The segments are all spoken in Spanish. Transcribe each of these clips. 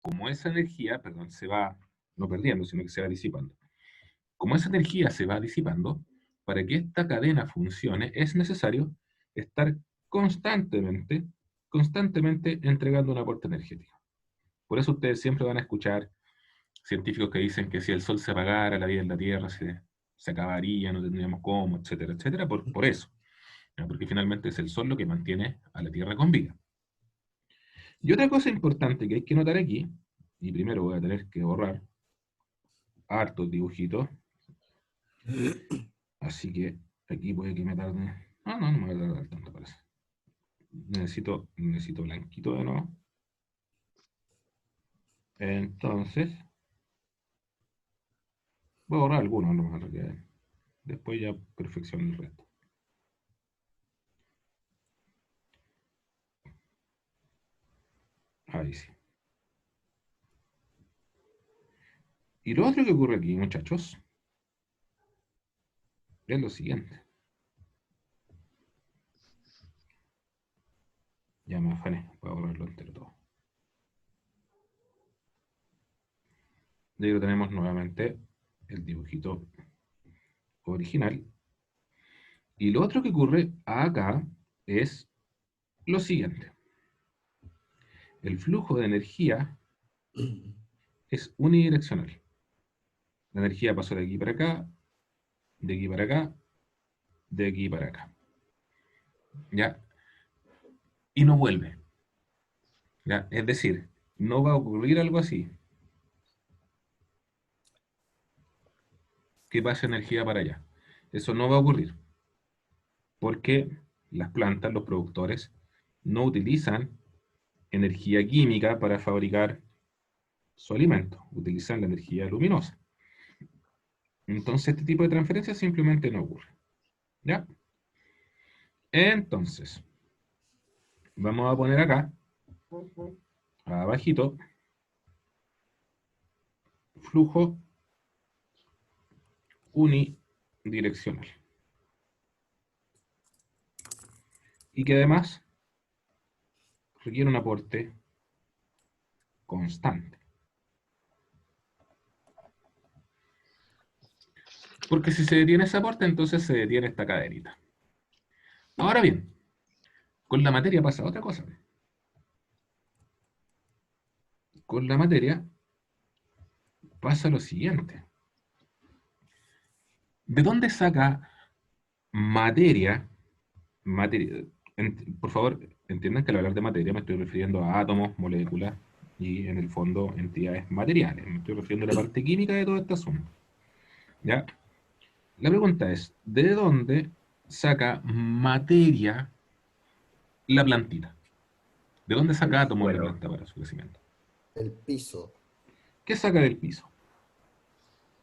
como esa energía, perdón, se va, no perdiendo, sino que se va disipando. Como esa energía se va disipando, para que esta cadena funcione, es necesario estar constantemente, constantemente entregando un aporte energético. Por eso ustedes siempre van a escuchar científicos que dicen que si el sol se apagara, la vida en la Tierra se acabaría, no tendríamos cómo, etcétera, etcétera, por eso. ¿No? Porque finalmente es el sol lo que mantiene a la Tierra con vida. Y otra cosa importante que hay que notar aquí, y primero voy a tener que borrar hartos dibujitos, así que aquí puede que me tarde. Ah, no, no me va a tardar tanto, parece. Necesito blanquito de nuevo. Entonces, voy a borrar algunos nomás, que después ya perfecciono el resto. Ahí sí. Y lo otro que ocurre aquí, muchachos, es lo siguiente. Ya me afané, voy a borrarlo entero todo. De ahí lo tenemos nuevamente el dibujito original. Y lo otro que ocurre acá es lo siguiente. El flujo de energía es unidireccional. La energía pasó de aquí para acá, de aquí para acá, de aquí para acá. ¿Ya? Y no vuelve. ¿Ya? Es decir, no va a ocurrir algo así, que pase energía para allá. Eso no va a ocurrir, porque las plantas, los productores, no utilizan energía química para fabricar su alimento, utilizan la energía luminosa. Entonces este tipo de transferencias simplemente no ocurre. ¿Ya? Entonces, vamos a poner acá, abajito, flujo unidireccional. Y que además requiere un aporte constante. Porque si se detiene ese aporte, entonces se detiene esta cadenita. Ahora bien, con la materia pasa otra cosa. Con la materia pasa lo siguiente. ¿De dónde saca materia? Por favor, entiendan que al hablar de materia me estoy refiriendo a átomos, moléculas y en el fondo entidades materiales. Me estoy refiriendo a la parte química de todo este asunto. ¿Ya? La pregunta es, ¿de dónde saca materia la plantita? ¿De dónde saca El átomos la suelo, planta para su crecimiento? el piso, ¿Qué saca del piso?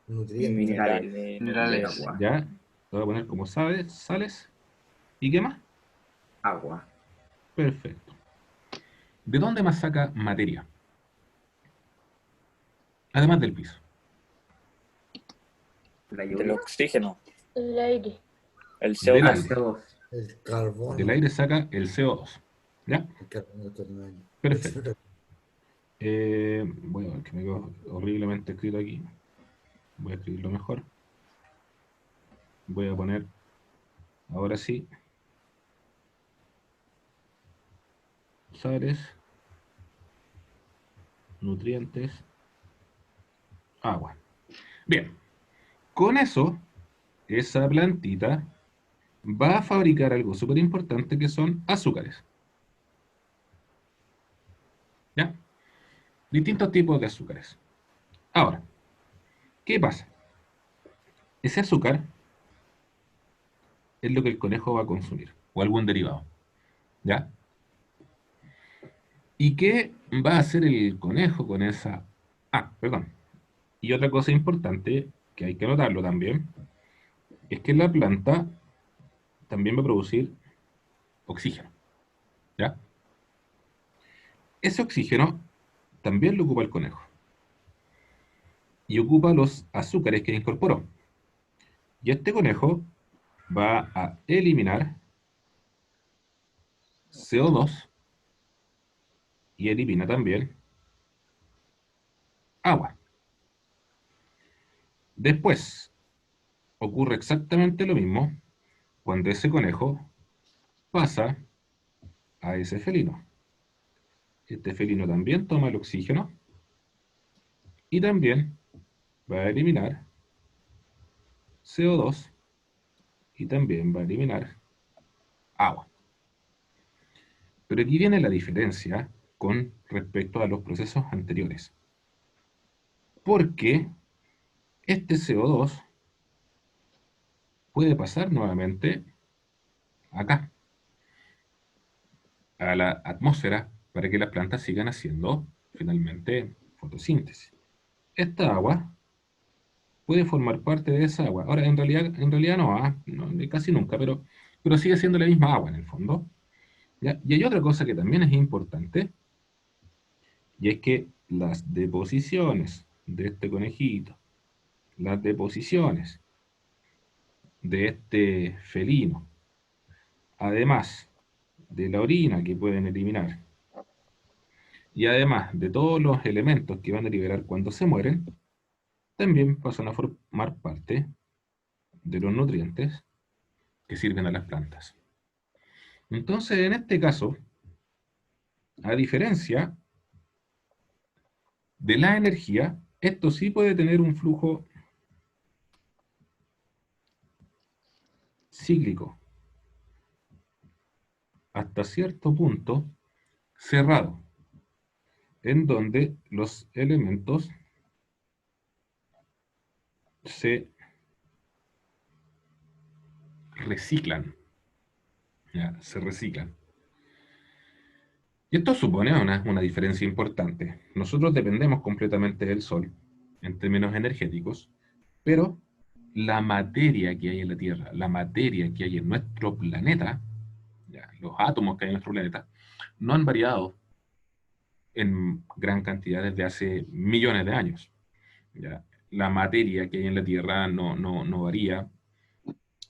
nutrientes, minerales de Minerales. agua, ¿Ya? Lo voy a poner como sales. ¿Y qué más? agua, Perfecto. ¿De dónde más saca materia? Además del piso. la Del lluvia, oxígeno. El aire. El Del CO2. aire. CO2, el Del carbono, aire saca el CO2. ¿Ya? el carbono terminal. Perfecto. Voy a ver que me quedó horriblemente escrito aquí. Voy a escribirlo mejor. Voy a poner, ahora sí, sales, nutrientes, agua. Bien, con eso, esa plantita va a fabricar algo súper importante que son azúcares. ¿Ya? Distintos tipos de azúcares. Ahora, ¿qué pasa? Ese azúcar es lo que el conejo va a consumir, o algún derivado. ¿Ya? ¿Y qué va a hacer el conejo con esa? Ah, perdón. Y otra cosa importante, que hay que notarlo también, es que la planta también va a producir oxígeno. ¿Ya? Ese oxígeno también lo ocupa el conejo. Y ocupa los azúcares que incorporó. Y este conejo va a eliminar CO2 y elimina también agua. Después, ocurre exactamente lo mismo cuando ese conejo pasa a ese felino. Este felino también toma el oxígeno y también va a eliminar CO2 y también va a eliminar agua. Pero aquí viene la diferencia con respecto a los procesos anteriores. Porque este CO2 puede pasar nuevamente acá, a la atmósfera, para que las plantas sigan haciendo finalmente fotosíntesis. Esta agua puede formar parte de esa agua. Ahora, en realidad no, no, casi nunca, pero sigue siendo la misma agua en el fondo. ¿Ya? Y hay otra cosa que también es importante, y es que las deposiciones de este conejito, las deposiciones de este felino, además de la orina que pueden eliminar, y además de todos los elementos que van a liberar cuando se mueren, también pasan a formar parte de los nutrientes que sirven a las plantas. Entonces, en este caso, a diferencia de la energía, esto sí puede tener un flujo cíclico, hasta cierto punto cerrado, en donde los elementos se reciclan, ¿ya? Se reciclan. Y esto supone una diferencia importante. Nosotros dependemos completamente del Sol, en términos energéticos, pero la materia que hay en la Tierra, la materia que hay en nuestro planeta, ¿ya? Los átomos que hay en nuestro planeta, no han variado en gran cantidad desde hace millones de años. ¿Ya? La materia que hay en la Tierra no varía,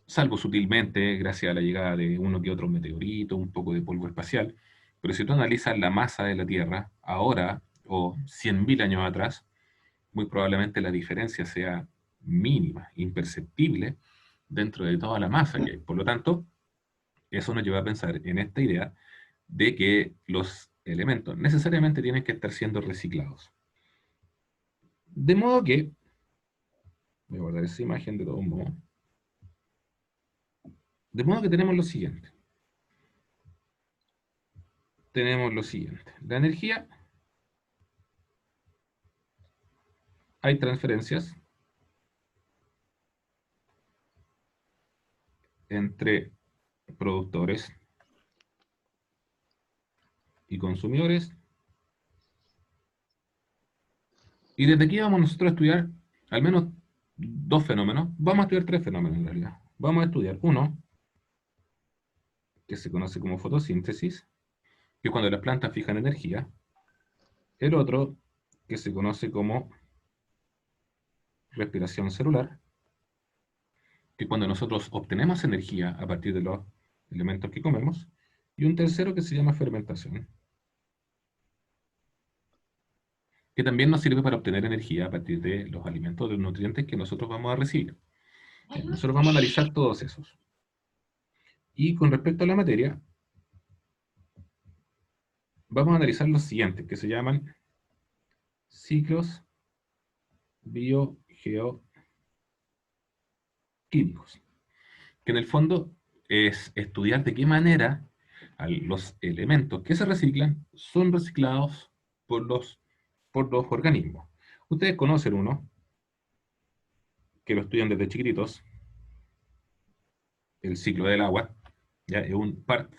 salvo sutilmente gracias a la llegada de uno que otro meteorito, un poco de polvo espacial. Pero si tú analizas la masa de la Tierra ahora o 100.000 años atrás, muy probablemente la diferencia sea mínima, imperceptible dentro de toda la masa que hay. Por lo tanto, eso nos lleva a pensar en esta idea de que los elementos necesariamente tienen que estar siendo reciclados. De modo que, voy a guardar esa imagen de todos modos, de modo que tenemos lo siguiente. Tenemos lo siguiente. La energía, hay transferencias entre productores y consumidores. Y desde aquí vamos nosotros a estudiar al menos dos fenómenos. Vamos a estudiar tres fenómenos en realidad. Vamos a estudiar uno, que se conoce como fotosíntesis, que es cuando las plantas fijan energía. El otro, que se conoce como respiración celular, que es cuando nosotros obtenemos energía a partir de los elementos que comemos. Y un tercero que se llama fermentación, que también nos sirve para obtener energía a partir de los alimentos, de los nutrientes que nosotros vamos a recibir. Nosotros vamos a analizar todos esos. Y con respecto a la materia, vamos a analizar los siguientes, que se llaman ciclos biogeoquímicos, que en el fondo es estudiar de qué manera los elementos que se reciclan son reciclados por los organismos. Ustedes conocen uno, que lo estudian desde chiquititos, el ciclo del agua, ¿ya?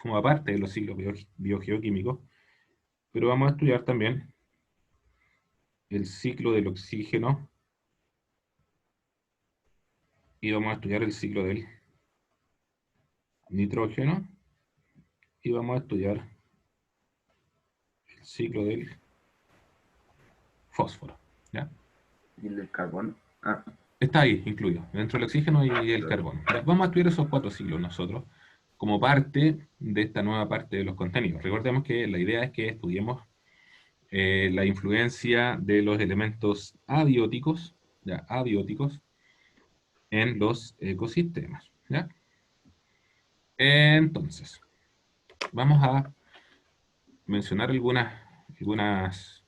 Forma parte de los ciclos biogeoquímicos, pero vamos a estudiar también el ciclo del oxígeno y vamos a estudiar el ciclo del nitrógeno y vamos a estudiar el ciclo del fósforo, ¿ya? ¿Y el del carbono? Está ahí incluido, dentro del oxígeno y el carbono. ¿Ya? Vamos a estudiar esos cuatro ciclos nosotros, como parte de esta nueva parte de los contenidos. Recordemos que la idea es que estudiemos la influencia de los elementos abióticos, ya, abióticos en los ecosistemas. ¿Ya? Entonces, vamos a mencionar algunas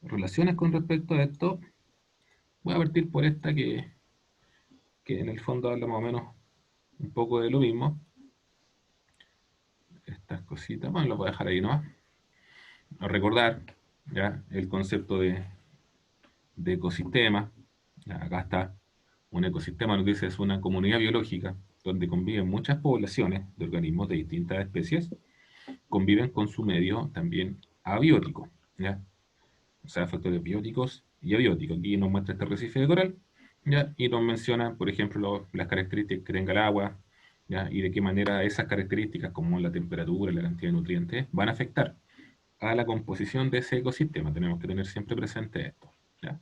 relaciones con respecto a esto. Voy a partir por esta que en el fondo habla más o menos un poco de lo mismo. Estas cositas, bueno, lo voy a dejar ahí nomás. A recordar ya el concepto de ecosistema. Ya, acá está un ecosistema, lo que dice es una comunidad biológica donde conviven muchas poblaciones de organismos de distintas especies, conviven con su medio también abiótico, ¿ya? O sea, factores bióticos y abióticos. Aquí nos muestra este arrecife de coral, ¿ya? Y nos menciona, por ejemplo, las características que tenga el agua, ¿ya? Y de qué manera esas características, como la temperatura, la cantidad de nutrientes, van a afectar a la composición de ese ecosistema. Tenemos que tener siempre presente esto, ¿ya?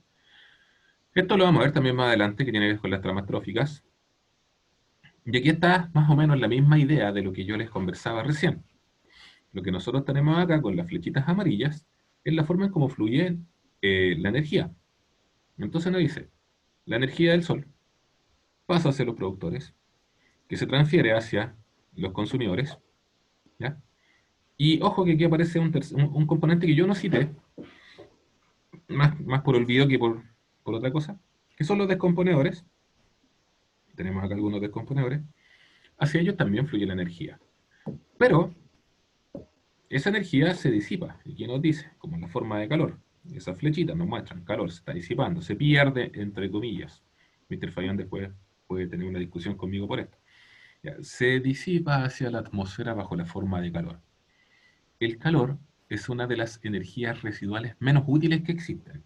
Esto lo vamos a ver también más adelante, que tiene que ver con las tramas tróficas. Y aquí está más o menos la misma idea de lo que yo les conversaba recién. Lo que nosotros tenemos acá con las flechitas amarillas es la forma en cómo fluye la energía. Entonces nos dice, la energía del sol pasa hacia los productores, que se transfiere hacia los consumidores, ¿ya? Y ojo que aquí aparece un componente que yo no cité, más por olvido que por otra cosa, que son los descomponedores. Tenemos acá algunos descomponedores. Hacia ellos también fluye la energía. Pero esa energía se disipa. ¿Y quién nos dice? Como en la forma de calor. Esas flechitas nos muestran calor, se está disipando, se pierde, entre comillas. Mr. Fayón después puede tener una discusión conmigo por esto. Ya, se disipa hacia la atmósfera bajo la forma de calor. El calor es una de las energías residuales menos útiles que existen.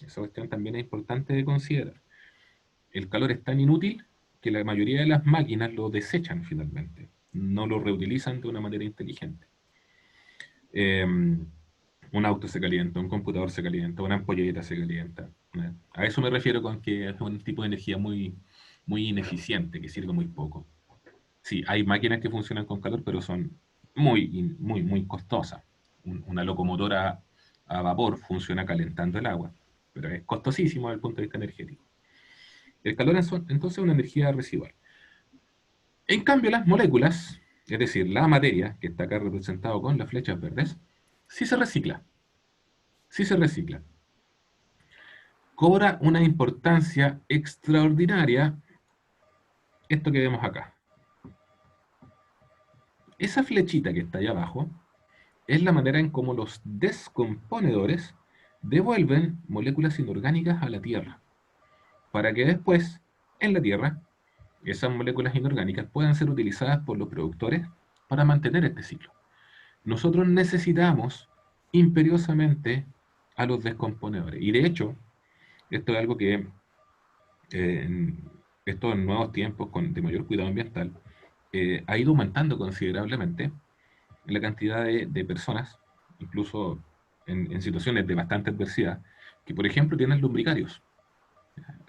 Esa cuestión también es importante de considerar. El calor es tan inútil que la mayoría de las máquinas lo desechan finalmente. No lo reutilizan de una manera inteligente. Un auto se calienta, un computador se calienta, una ampolleta se calienta. A eso me refiero con que es un tipo de energía muy ineficiente, que sirve muy poco. Sí, hay máquinas que funcionan con calor, pero son muy costosas. Una locomotora a vapor funciona calentando el agua, pero es costosísimo desde el punto de vista energético. El calor es entonces una energía residual. En cambio, las moléculas, es decir, la materia, que está acá representado con las flechas verdes, sí se recicla, sí se recicla. Cobra una importancia extraordinaria esto que vemos acá. Esa flechita que está ahí abajo es la manera en cómo los descomponedores devuelven moléculas inorgánicas a la Tierra, para que después, en la Tierra, esas moléculas inorgánicas puedan ser utilizadas por los productores para mantener este ciclo. Nosotros necesitamos imperiosamente a los descomponedores. Y de hecho, esto es algo que en estos nuevos tiempos de mayor cuidado ambiental ha ido aumentando considerablemente la cantidad de personas, incluso en situaciones de bastante adversidad, que por ejemplo tienen lumbricarios.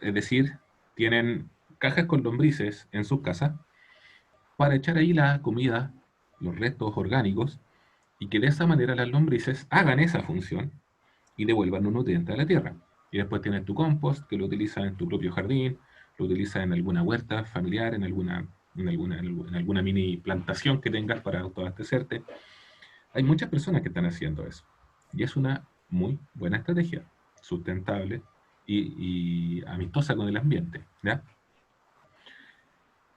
Es decir, tienen cajas con lombrices en sus casas para echar ahí la comida, los restos orgánicos, y que de esa manera las lombrices hagan esa función y devuelvan un nutriente a la tierra. Y después tienes tu compost, que lo utilizas en tu propio jardín, lo utilizas en alguna huerta familiar, en alguna mini plantación que tengas para autoabastecerte. Hay muchas personas que están haciendo eso. Y es una muy buena estrategia, sustentable y amistosa con el ambiente, ¿ya?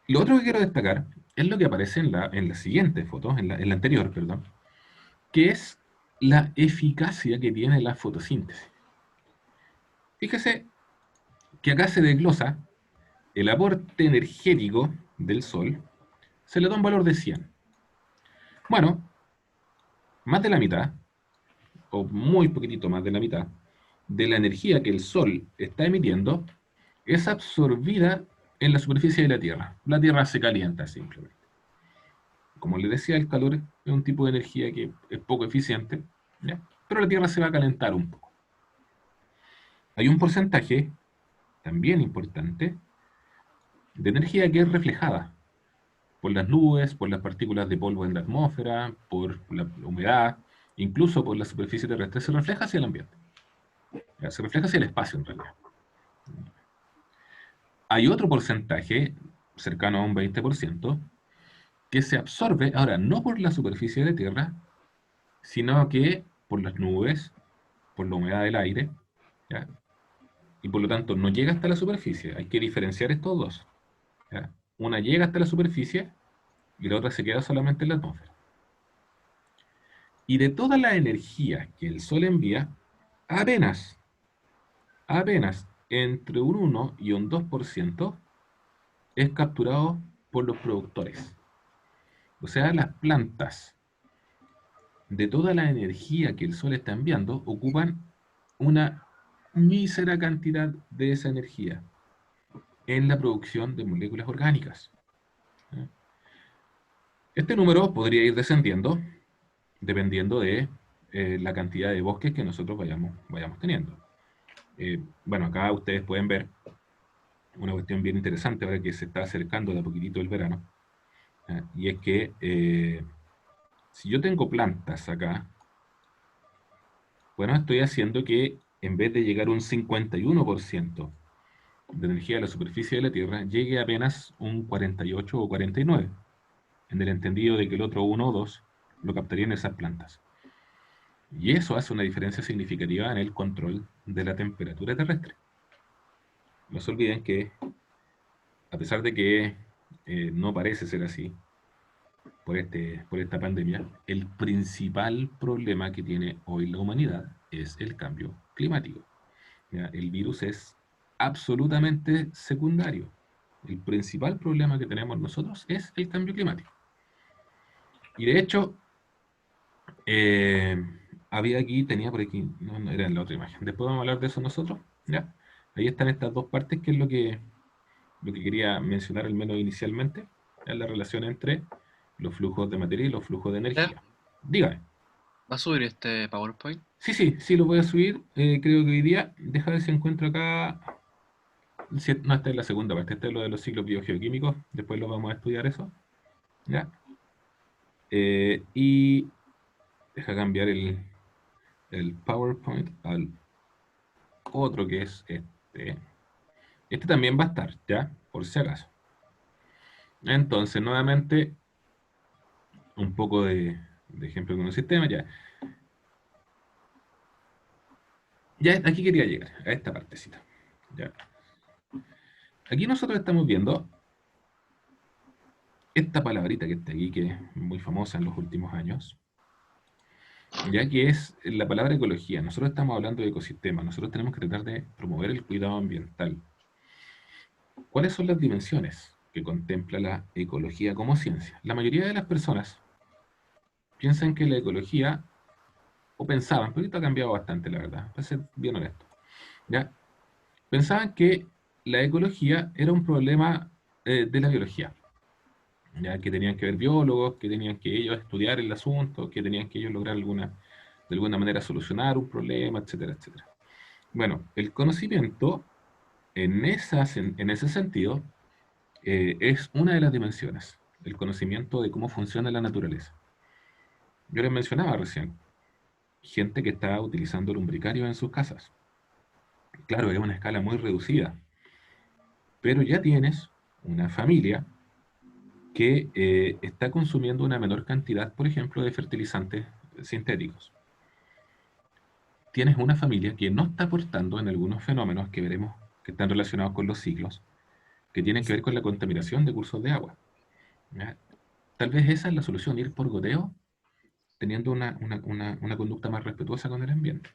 Lo otro que quiero destacar es lo que aparece en la siguiente foto, en la anterior, perdón, que es la eficacia que tiene la fotosíntesis. Fíjese que acá se desglosa el aporte energético del Sol, se le da un valor de 100. Bueno, más de la mitad, o muy poquitito más de la mitad, de la energía que el Sol está emitiendo es absorbida en la superficie de la Tierra. La Tierra se calienta simplemente. Como les decía, el calor es un tipo de energía que es poco eficiente, ¿ya? Pero la Tierra se va a calentar un poco. Hay un porcentaje, también importante, de energía que es reflejada por las nubes, por las partículas de polvo en la atmósfera, por la humedad, incluso por la superficie terrestre, se refleja hacia el ambiente. Ya, se refleja hacia el espacio en realidad. Hay otro porcentaje, cercano a un 20%, que se absorbe, ahora, no por la superficie de la Tierra, sino que por las nubes, por la humedad del aire, ¿ya? Y por lo tanto no llega hasta la superficie. Hay que diferenciar estos dos, ¿ya? Una llega hasta la superficie y la otra se queda solamente en la atmósfera. Y de toda la energía que el Sol envía, apenas, apenas entre un 1 y un 2% es capturado por los productores. O sea, las plantas, de toda la energía que el Sol está enviando, ocupan una mísera cantidad de esa energía en la producción de moléculas orgánicas. Este número podría ir descendiendo dependiendo de la cantidad de bosques que nosotros vayamos teniendo. Bueno, acá ustedes pueden ver una cuestión bien interesante ahora que se está acercando de a poquitito el verano, y es que si yo tengo plantas acá, bueno, estoy haciendo que en vez de llegar un 51% de energía a la superficie de la Tierra, llegue apenas un 48 o 49, en el entendido de que el otro 1 o 2 lo captarían esas plantas. Y eso hace una diferencia significativa en el control de la temperatura terrestre. No se olviden que, a pesar de que no parece ser así por esta pandemia, el principal problema que tiene hoy la humanidad es el cambio climático. ¿Ya? El virus es absolutamente secundario. El principal problema que tenemos nosotros es el cambio climático. Y de hecho, eh, tenía por aquí, no, no era en la otra imagen. Después vamos a hablar de eso nosotros, ¿ya? Ahí están estas dos partes, que es lo que quería mencionar al menos inicialmente, es la relación entre los flujos de materia y los flujos de ¿Ya? energía. Dígame. ¿Va a subir este PowerPoint? Sí, sí, sí, lo voy a subir. Creo que hoy día, deja ver si encuentro acá. No, esta es la segunda parte, esta es lo de los ciclos biogeoquímicos. Después lo vamos a estudiar eso. ¿Ya? Y deja cambiar el PowerPoint al otro que es este. Este también va a estar, ¿ya? Por si acaso. Entonces, nuevamente, un poco de ejemplo con un sistema. Ya, ya aquí quería llegar, a esta partecita. Ya. Aquí nosotros estamos viendo esta palabrita que está aquí, que es muy famosa en los últimos años, ya que es la palabra ecología. Nosotros estamos hablando de ecosistemas, nosotros tenemos que tratar de promover el cuidado ambiental. ¿Cuáles son las dimensiones que contempla la ecología como ciencia? La mayoría de las personas piensan que la ecología, o pensaban, porque esto ha cambiado bastante, la verdad, para ser bien honesto, ¿ya? Pensaban que la ecología era un problema de la biología, ya que tenían que ver biólogos, que tenían que ellos estudiar el asunto, que tenían que ellos lograr de alguna manera solucionar un problema, etcétera, etcétera. Bueno, el conocimiento en ese sentido es una de las dimensiones, el conocimiento de cómo funciona la naturaleza. Yo les mencionaba recién, gente que está utilizando lumbricarios en sus casas. Claro, es una escala muy reducida, pero ya tienes una familia que está consumiendo una menor cantidad, por ejemplo, de fertilizantes sintéticos. Tienes una familia que no está aportando en algunos fenómenos que veremos que están relacionados con los ciclos, que tienen que ver con la contaminación de cursos de agua. ¿Ya? Tal vez esa es la solución, ir por goteo, teniendo una conducta más respetuosa con el ambiente.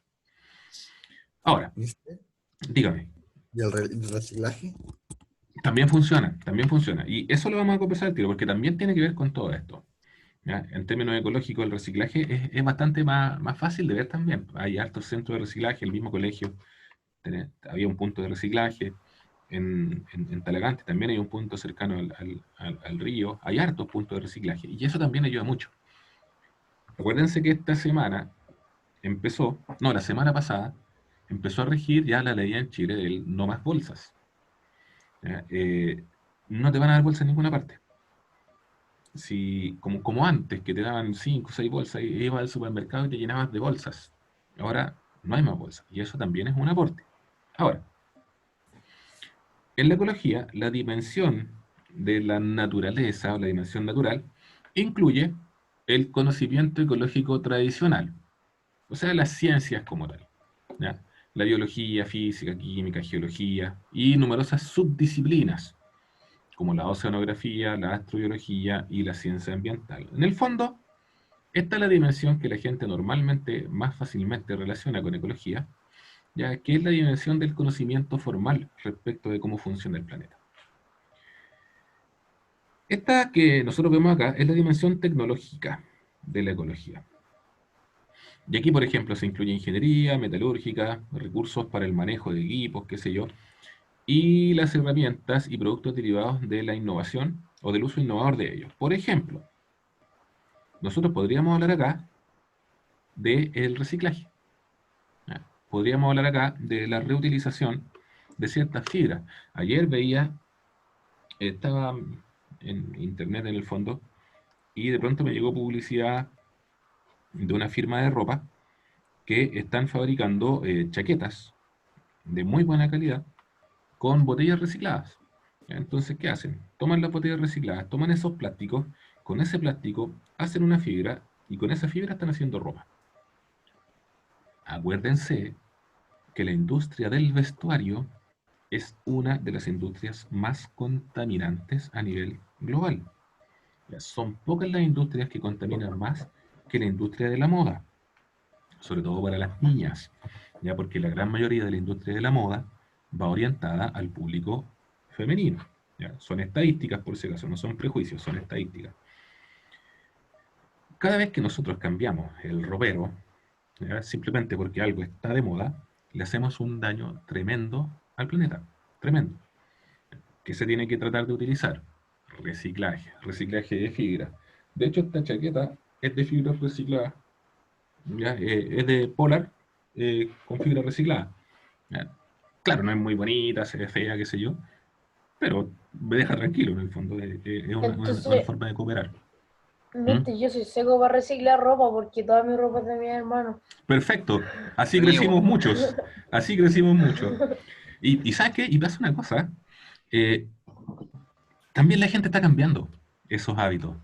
Ahora, ¿Viste? dígame, ¿Y el reciclaje? también funciona, también funciona. Y eso lo vamos a conversar al tiro, porque también tiene que ver con todo esto. ¿Ya? En términos ecológicos, el reciclaje es bastante más fácil de ver también. Hay hartos centros de reciclaje, el mismo colegio había un punto de reciclaje. En Talagante también hay un punto cercano al río. Hay hartos puntos de reciclaje. Y eso también ayuda mucho. Acuérdense que esta semana no, la semana pasada, empezó a regir ya la ley en Chile del no más bolsas. ¿Ya? No te van a dar bolsas en ninguna parte. Si, como antes, que te daban 5 o 6 bolsas, y ibas al supermercado y te llenabas de bolsas. Ahora no hay más bolsas, y eso también es un aporte. Ahora, en la ecología, la dimensión de la naturaleza o la dimensión natural incluye el conocimiento ecológico tradicional, o sea, las ciencias como tal, ¿ya? La biología, física, química, geología y numerosas subdisciplinas, como la oceanografía, la astrobiología y la ciencia ambiental. En el fondo, esta es la dimensión que la gente normalmente más fácilmente relaciona con ecología, ya que es la dimensión del conocimiento formal respecto de cómo funciona el planeta. Esta que nosotros vemos acá es la dimensión tecnológica de la ecología. Y aquí, por ejemplo, se incluye ingeniería, metalúrgica, recursos para el manejo de equipos, qué sé yo, y las herramientas y productos derivados de la innovación o del uso innovador de ellos. Por ejemplo, nosotros podríamos hablar acá del reciclaje. ¿Ya? Podríamos hablar acá de la reutilización de ciertas fibras. Ayer veía, estaba en internet en el fondo, y de pronto me llegó publicidad de una firma de ropa que están fabricando chaquetas de muy buena calidad con botellas recicladas. ¿Ya? Entonces, ¿qué hacen? Toman las botellas recicladas, toman esos plásticos, con ese plástico hacen una fibra y con esa fibra están haciendo ropa. Acuérdense que la industria del vestuario es una de las industrias más contaminantes a nivel global. Ya, son pocas las industrias que contaminan más que la industria de la moda, sobre todo para las niñas, ya porque la gran mayoría de la industria de la moda va orientada al público femenino. ¿Ya? Son estadísticas, por si acaso, no son prejuicios, son estadísticas. Cada vez que nosotros cambiamos el ropero, ¿ya? Simplemente porque algo está de moda, le hacemos un daño tremendo al planeta, tremendo, que se tiene que tratar de utilizar. Reciclaje, reciclaje de fibra. De hecho, esta chaqueta es de fibra reciclada, ¿ya? Es de Polar con fibra reciclada. ¿Ya? Claro, no es muy bonita, se ve fea, qué sé yo, pero me deja tranquilo en el fondo, es una Entonces, forma de cooperar. ¿Mm? viste, yo soy seco para reciclar ropa porque toda mi ropa es de mi hermano. Perfecto, así Amigo, crecimos muchos, así crecimos muchos. Y ¿sabes qué? Y pasa una cosa, eh, también la gente está cambiando esos hábitos.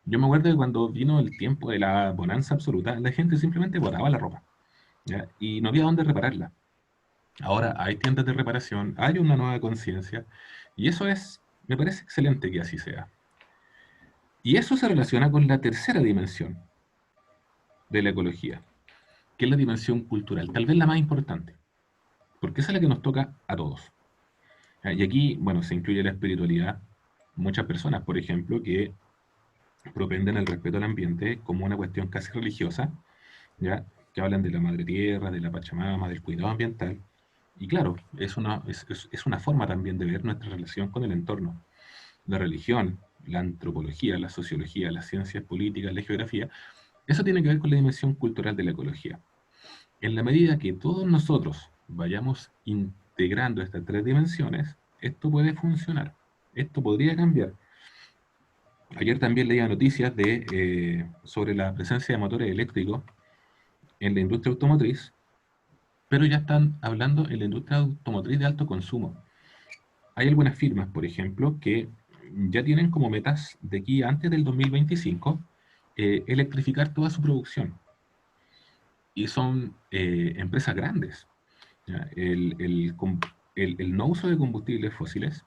Yo me acuerdo que cuando vino el tiempo de la bonanza absoluta, la gente simplemente botaba la ropa, ¿ya? Y no había dónde repararla. Ahora hay tiendas de reparación, hay una nueva conciencia, y eso es, me parece excelente que así sea. Y eso se relaciona con la tercera dimensión de la ecología, que es la dimensión cultural, tal vez la más importante, porque esa es la que nos toca a todos. Y aquí, bueno, se incluye la espiritualidad. Muchas personas, por ejemplo, que propenden el respeto al ambiente como una cuestión casi religiosa, ¿ya? Que hablan de la madre tierra, de la Pachamama, del cuidado ambiental. Y claro, es una forma también de ver nuestra relación con el entorno. La religión, la antropología, la sociología, las ciencias políticas, la geografía, eso tiene que ver con la dimensión cultural de la ecología. En la medida que todos nosotros vayamos integrando estas tres dimensiones, esto puede funcionar, esto podría cambiar. Ayer también leía noticias sobre la presencia de motores eléctricos en la industria automotriz, pero ya están hablando en la industria automotriz de alto consumo. Hay algunas firmas, por ejemplo, que ya tienen como metas de aquí antes del 2025 electrificar toda su producción. Y son empresas grandes. ¿Ya? El no uso de combustibles fósiles,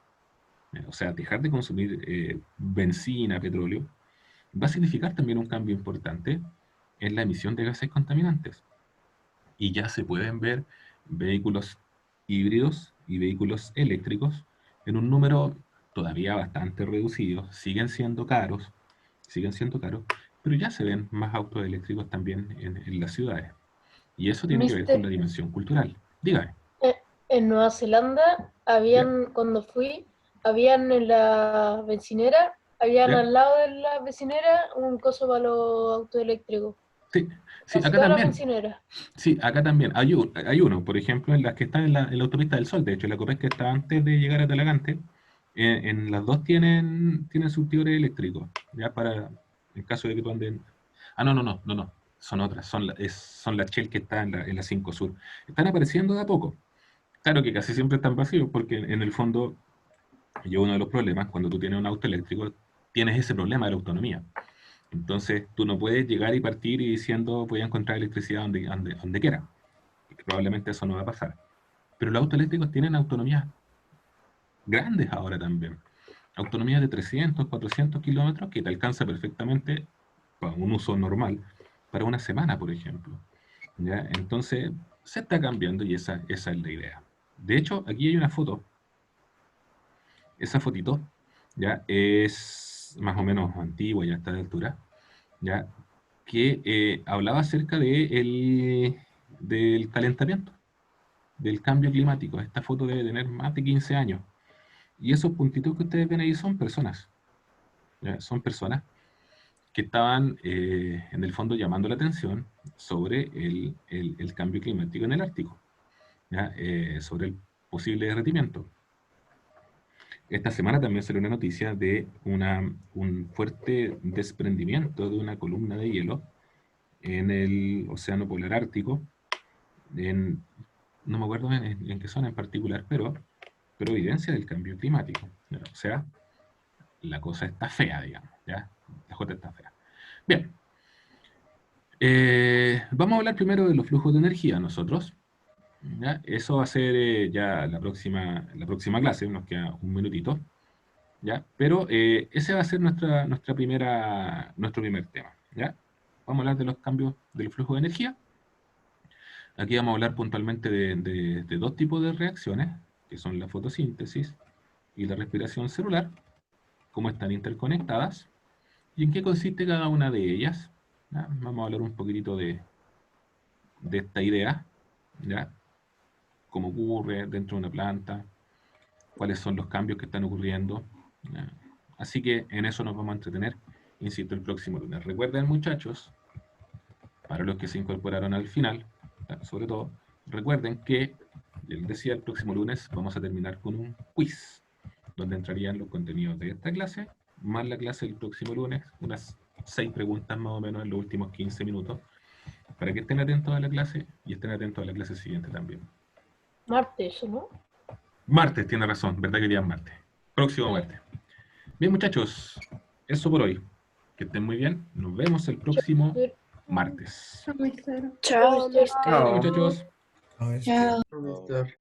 o sea, dejar de consumir benzina, petróleo, va a significar también un cambio importante en la emisión de gases contaminantes. Y ya se pueden ver vehículos híbridos y vehículos eléctricos en un número todavía bastante reducido. Siguen siendo caros, pero ya se ven más autos eléctricos también en las ciudades. Y eso tiene que ver con Mister, la dimensión cultural. Dígame, eh, en Nueva Zelanda ¿ya? cuando fui, habían en la bencinera, habían ¿Ya? al lado de la bencinera un coso para los autos eléctricos. Sí, sí, Casi acá toda la también. bencinera. Sí, acá también. Hay uno, por ejemplo, en las que están en la autopista del Sol. De hecho, la Copec que está antes de llegar a Talagante, En las dos tienen surtidores eléctricos, ya para, en caso de que tú andes... Ah, no, son otras, son la Shell que está en la 5 Sur. Están apareciendo de a poco. Claro que casi siempre están vacíos, porque en el fondo, yo uno de los problemas, cuando tú tienes un auto eléctrico, tienes ese problema de la autonomía. Entonces, tú no puedes llegar y partir y diciendo, voy a encontrar electricidad donde quiera. Probablemente eso no va a pasar. Pero los autos eléctricos tienen autonomía grandes ahora también. Autonomía de 300, 400 kilómetros que te alcanza perfectamente para un uso normal, para una semana, por ejemplo. ¿Ya? Entonces, se está cambiando y esa es la idea. De hecho, aquí hay una foto. Esa fotito ya es más o menos antigua, ya está de altura, ya, que hablaba acerca del calentamiento, del cambio climático. Esta foto debe tener más de 15 años. Y esos puntitos que ustedes ven ahí son personas. ¿Ya? Son personas que estaban, en el fondo, llamando la atención sobre el cambio climático en el Ártico, ¿ya? Sobre el posible derretimiento. Esta semana también salió una noticia de un fuerte desprendimiento de una columna de hielo en el Océano Polar Ártico, no me acuerdo en qué zona en particular, pero evidencia del cambio climático. ¿Ya? O sea, la cosa está fea, digamos, ¿ya? La cosa está fea. Bien. Vamos a hablar primero de los flujos de energía nosotros. ¿Ya? Eso va a ser ya la próxima clase, nos queda un minutito. ¿Ya? Pero ese va a ser nuestro primer tema. ¿Ya? Vamos a hablar de los cambios del flujo de energía. Aquí vamos a hablar puntualmente de dos tipos de reacciones, que son la fotosíntesis y la respiración celular, cómo están interconectadas y en qué consiste cada una de ellas. ¿Ya? Vamos a hablar un poquitito de esta idea, ¿ya? Cómo ocurre dentro de una planta, cuáles son los cambios que están ocurriendo. ¿Ya? Así que en eso nos vamos a entretener, insisto, el próximo lunes. Recuerden, muchachos, para los que se incorporaron al final, sobre todo, recuerden que, les decía, el próximo lunes vamos a terminar con un quiz, donde entrarían los contenidos de esta clase, más la clase del próximo lunes, unas 6 preguntas más o menos en los últimos 15 minutos, para que estén atentos a la clase y estén atentos a la clase siguiente también. Martes, ¿no? Martes, tiene razón, ¿verdad que día es martes? Próximo martes. Bien, muchachos, eso por hoy. Que estén muy bien. Nos vemos el próximo martes. Chao, mister. Chao, muchachos. No, Chao. Mister.